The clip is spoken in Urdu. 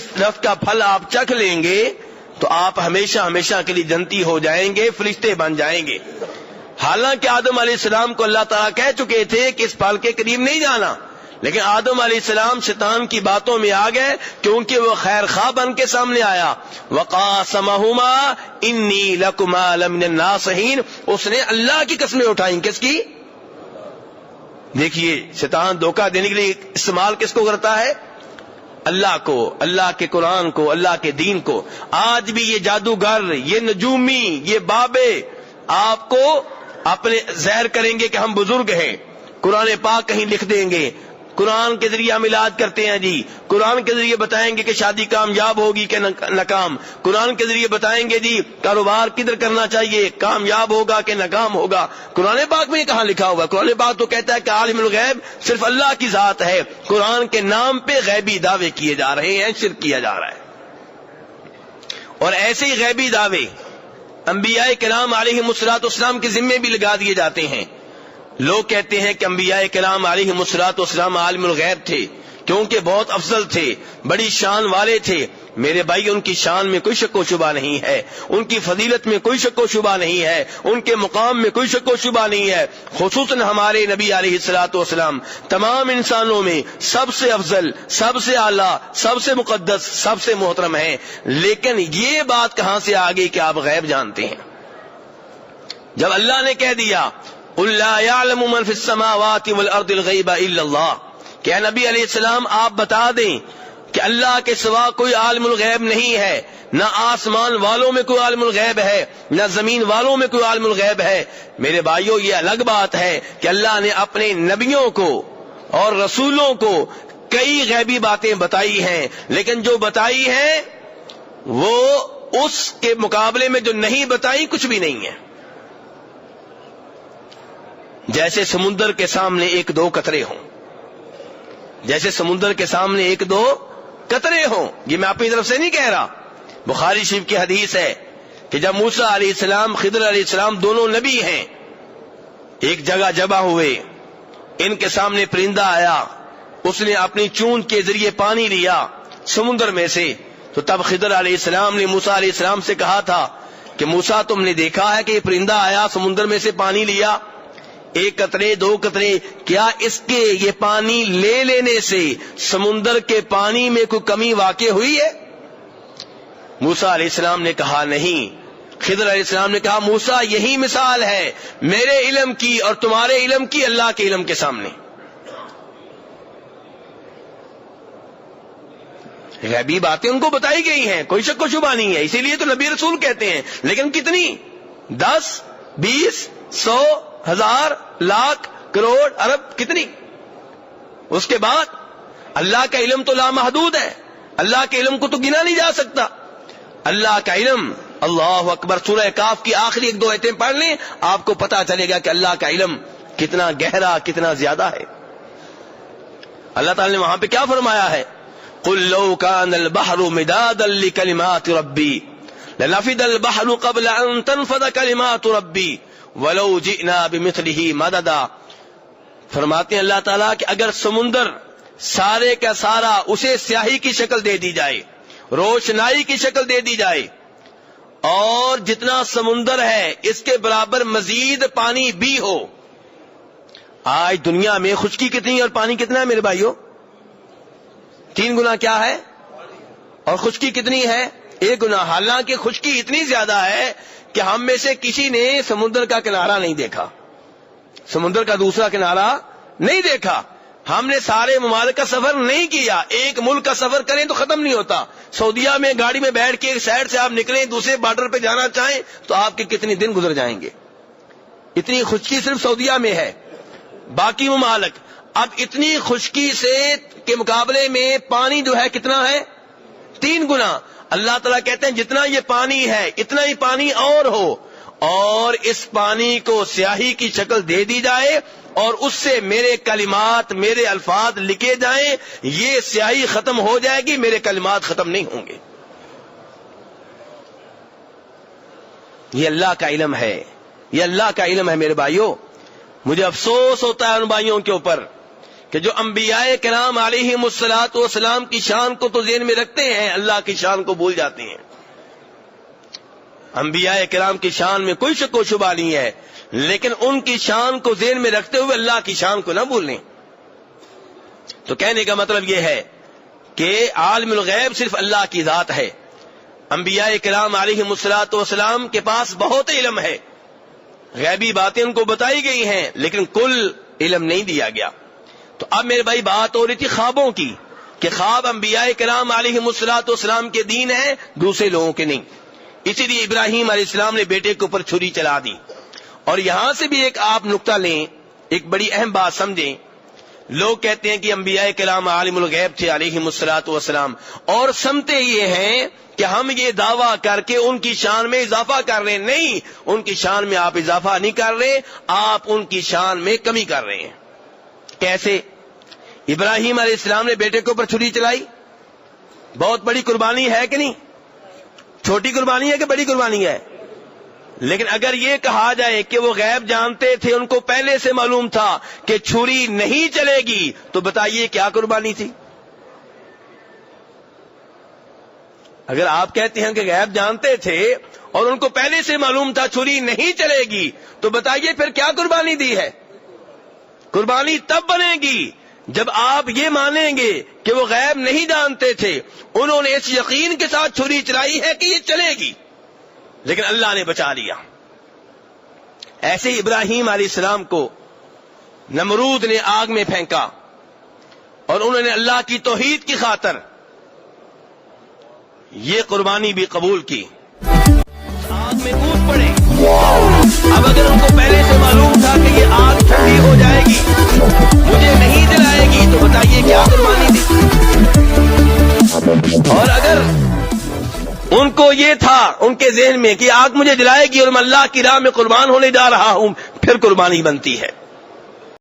اس درخت کا پھل آپ چکھ لیں گے تو آپ ہمیشہ ہمیشہ کے لیے جنتی ہو جائیں گے، فرشتے بن جائیں گے۔ حالانکہ آدم علیہ السلام کو اللہ تعالیٰ کہہ چکے تھے کہ اس پھل کے قریب نہیں جانا، لیکن آدم علیہ السلام شیطان کی باتوں میں آ گئے، کیونکہ وہ خیر خواہ بن کے سامنے آیا۔ وَقَاسَمَهُمَا إِنِّي لَكُمَا لَمِنَ النَّاصِحِينَ، اس نے اللہ کی قسمیں اٹھائیں۔ کس کی؟ دیکھیے شیطان دھوکہ دینے کے لیے استعمال کس کو کرتا ہے؟ اللہ کو، اللہ کے قرآن کو، اللہ کے دین کو۔ آج بھی یہ جادوگر، یہ نجومی، یہ بابے آپ کو اپنے زہر کریں گے کہ ہم بزرگ ہیں، قرآن پاک کہیں لکھ دیں گے، قرآن کے ذریعے ہم علاج کرتے ہیں جی، قرآن کے ذریعے بتائیں گے کہ شادی کامیاب ہوگی کہ ناکام، قرآن کے ذریعے بتائیں گے جی کاروبار کدھر کرنا چاہیے، کامیاب ہوگا کہ ناکام ہوگا۔ قرآن پاک میں کہاں لکھا ہوا ہے؟ قرآن پاک تو کہتا ہے کہ عالم الغیب صرف اللہ کی ذات ہے۔ قرآن کے نام پہ غیبی دعوے کیے جا رہے ہیں، شرک کیا جا رہا ہے۔ اور ایسے ہی غیبی دعوے انبیاء کرام علیہم الصلوۃ والسلام کے ذمے بھی لگا دیے جاتے ہیں۔ لوگ کہتے ہیں کہ انبیاء کرام علیہم الصلوۃ والسلام عالم الغیب تھے کیونکہ بہت افضل تھے، بڑی شان والے تھے۔ میرے بھائی ان کی شان میں کوئی شک و شبہ نہیں ہے، ان کی فضیلت میں کوئی شک و شبہ نہیں ہے، ان کے مقام میں کوئی شک و شبہ نہیں ہے۔ خصوصاً ہمارے نبی علیہ الصلوۃ والسلام تمام انسانوں میں سب سے افضل، سب سے اعلیٰ، سب سے مقدس، سب سے محترم ہیں۔ لیکن یہ بات کہاں سے آ گئی کہ آپ غیب جانتے ہیں؟ جب اللہ نے کہہ دیا قُلْ لَا يَعْلَمُ مَنْ فِي السَّمَاوَاتِ وَالْأَرْضِ الْغَيْبَ إِلَّا اللَّهُ، کہ اے نبی علیہ السلام آپ بتا دیں کہ اللہ کے سوا کوئی عالم الغیب نہیں ہے، نہ آسمان والوں میں کوئی عالم الغیب ہے، نہ زمین والوں میں کوئی عالم الغیب ہے۔ میرے بھائیوں یہ الگ بات ہے کہ اللہ نے اپنے نبیوں کو اور رسولوں کو کئی غیبی باتیں بتائی ہیں، لیکن جو بتائی ہیں وہ اس کے مقابلے میں جو نہیں بتائی کچھ بھی نہیں ہے۔ جیسے سمندر کے سامنے ایک دو قطرے ہوں، جیسے سمندر کے سامنے ایک دو قطرے ہوں، یہ میں اپنی طرف سے نہیں کہہ رہا، بخاری شریف کی حدیث ہے کہ جب موسیٰ علیہ السلام، خضر علیہ السلام دونوں نبی ہیں، ایک جگہ جمع ہوئے، ان کے سامنے پرندہ آیا، اس نے اپنی چونچ کے ذریعے پانی لیا سمندر میں سے، تو تب خضر علیہ السلام نے موسیٰ علیہ السلام سے کہا تھا کہ موسیٰ تم نے دیکھا ہے کہ یہ پرندہ آیا سمندر میں سے پانی لیا، ایک قطرے دو قطرے، کیا اس کے یہ پانی لے لینے سے سمندر کے پانی میں کوئی کمی واقع ہوئی ہے؟ موسیٰ علیہ السلام نے کہا نہیں۔ خضر علیہ السلام نے کہا موسیٰ یہی مثال ہے میرے علم کی اور تمہارے علم کی اللہ کے علم کے سامنے۔ غیبی باتیں ان کو بتائی گئی ہیں، کوئی شک و شبہ نہیں ہے، اسی لیے تو نبی رسول کہتے ہیں۔ لیکن کتنی؟ 10 20 100 1000 لاکھ کروڑ ارب، کتنی؟ اس کے بعد اللہ کا علم تو لامحدود ہے، اللہ کے علم کو تو گنا نہیں جا سکتا۔ اللہ کا علم، اللہ اکبر، سورہ کاف کی آخری 1-2 آیتیں پڑھ لیں آپ کو پتا چلے گا کہ اللہ کا علم کتنا گہرا، کتنا زیادہ ہے۔ اللہ تعالی نے وہاں پہ کیا فرمایا ہے؟ قُلْ لَوْ كَانَ الْبَحْرُ مِدَادًا لِكَلِمَاتِ رَبِّي لَنَفِدَ الْبَحْرُ قَبْلَ أَن تَنفَدَ كَلِمَاتُ رَبِّي وَلَوْ جِئْنَا بِمِثْلِهِ مَدَدًا۔ فرماتے ہیں اللہ تعالیٰ کہ اگر سمندر سارے کا سارا اسے سیاہی کی شکل دے دی جائے، روشنائی کی شکل دے دی جائے، اور جتنا سمندر ہے اس کے برابر مزید پانی بھی ہو۔ آج دنیا میں خشکی کتنی اور پانی کتنا ہے میرے بھائیوں؟ 3 گنا کیا ہے؟ اور خشکی کتنی ہے؟ 1 گنا۔ حالانکہ خشکی اتنی زیادہ ہے کہ ہم میں سے کسی نے سمندر کا کنارہ نہیں دیکھا، سمندر کا دوسرا کنارہ نہیں دیکھا۔ ہم نے سارے ممالک کا سفر نہیں کیا، ایک ملک کا سفر کریں تو ختم نہیں ہوتا۔ سعودیہ میں گاڑی میں بیٹھ کے ایک سائڈ سے آپ نکلیں دوسرے بارڈر پہ جانا چاہیں تو آپ کے کتنے دن گزر جائیں گے۔ اتنی خشکی صرف سعودیہ میں ہے، باقی ممالک اب اتنی خشکی سے کے مقابلے میں پانی جو ہے کتنا ہے؟ 3 گنا۔ اللہ تعالیٰ کہتے ہیں جتنا یہ پانی ہے اتنا ہی پانی اور ہو، اور اس پانی کو سیاہی کی شکل دے دی جائے اور اس سے میرے کلمات، میرے الفاظ لکھے جائیں، یہ سیاہی ختم ہو جائے گی، میرے کلمات ختم نہیں ہوں گے۔ یہ اللہ کا علم ہے، یہ اللہ کا علم ہے میرے بھائیوں۔ مجھے افسوس ہوتا ہے ان بھائیوں کے اوپر کہ جو انبیاء کرام علیہم الصلوۃ والسلام کی شان کو تو ذہن میں رکھتے ہیں، اللہ کی شان کو بھول جاتے ہیں۔ انبیاء کرام کی شان میں کوئی شک و شبہ نہیں ہے، لیکن ان کی شان کو ذہن میں رکھتے ہوئے اللہ کی شان کو نہ بھولیں۔ تو کہنے کا مطلب یہ ہے کہ عالم الغیب صرف اللہ کی ذات ہے۔ انبیاء کرام علیہم الصلوۃ والسلام کے پاس بہت علم ہے، غیبی باتیں ان کو بتائی گئی ہیں، لیکن کل علم نہیں دیا گیا۔ تو اب میرے بھائی بات ہو رہی تھی خوابوں کی، کہ خواب انبیاء کرام علیہم الصلوۃ والسلام کے دین ہے، دوسرے لوگوں کے نہیں۔ اسی لیے ابراہیم علیہ السلام نے بیٹے کے اوپر چھری چلا دی۔ اور یہاں سے بھی ایک آپ نقطہ لیں، ایک بڑی اہم بات سمجھیں۔ لوگ کہتے ہیں کہ انبیاء کرام عالم الغیب تھے علیہم الصلوۃ والسلام، اور سمتے یہ ہیں کہ ہم یہ دعویٰ کر کے ان کی شان میں اضافہ کر رہے ہیں۔ نہیں، ان کی شان میں آپ اضافہ نہیں کر رہے، آپ ان کی شان میں کمی کر رہے ہیں۔ کیسے؟ ابراہیم علیہ السلام نے بیٹے کے اوپر چھری چلائی، بہت بڑی قربانی ہے کہ نہیں؟ چھوٹی قربانی ہے کہ بڑی قربانی ہے؟ لیکن اگر یہ کہا جائے کہ وہ غیب جانتے تھے، ان کو پہلے سے معلوم تھا کہ چھری نہیں چلے گی، تو بتائیے کیا قربانی تھی؟ اگر آپ کہتے ہیں کہ غیب جانتے تھے اور ان کو پہلے سے معلوم تھا چھری نہیں چلے گی، تو بتائیے پھر کیا قربانی دی ہے؟ قربانی تب بنے گی جب آپ یہ مانیں گے کہ وہ غیب نہیں جانتے تھے، انہوں نے اس یقین کے ساتھ چھری چلائی ہے کہ یہ چلے گی، لیکن اللہ نے بچا لیا۔ ایسے ہی ابراہیم علیہ السلام کو نمرود نے آگ میں پھینکا، اور انہوں نے اللہ کی توحید کی خاطر یہ قربانی بھی قبول کی، آگ میں کود پڑے۔ اب اگر ان کو پہلے سے معلوم تھا کہ یہ آگ ٹھنڈی ہو جائے گی، مجھے نہیں جلائے گی، تو بتائیے کیا قربانی تھی؟ اور اگر ان کو یہ تھا ان کے ذہن میں کہ آگ مجھے جلائے گی اور میں اللہ کی راہ میں قربان ہونے جا رہا ہوں، پھر قربانی بنتی ہے۔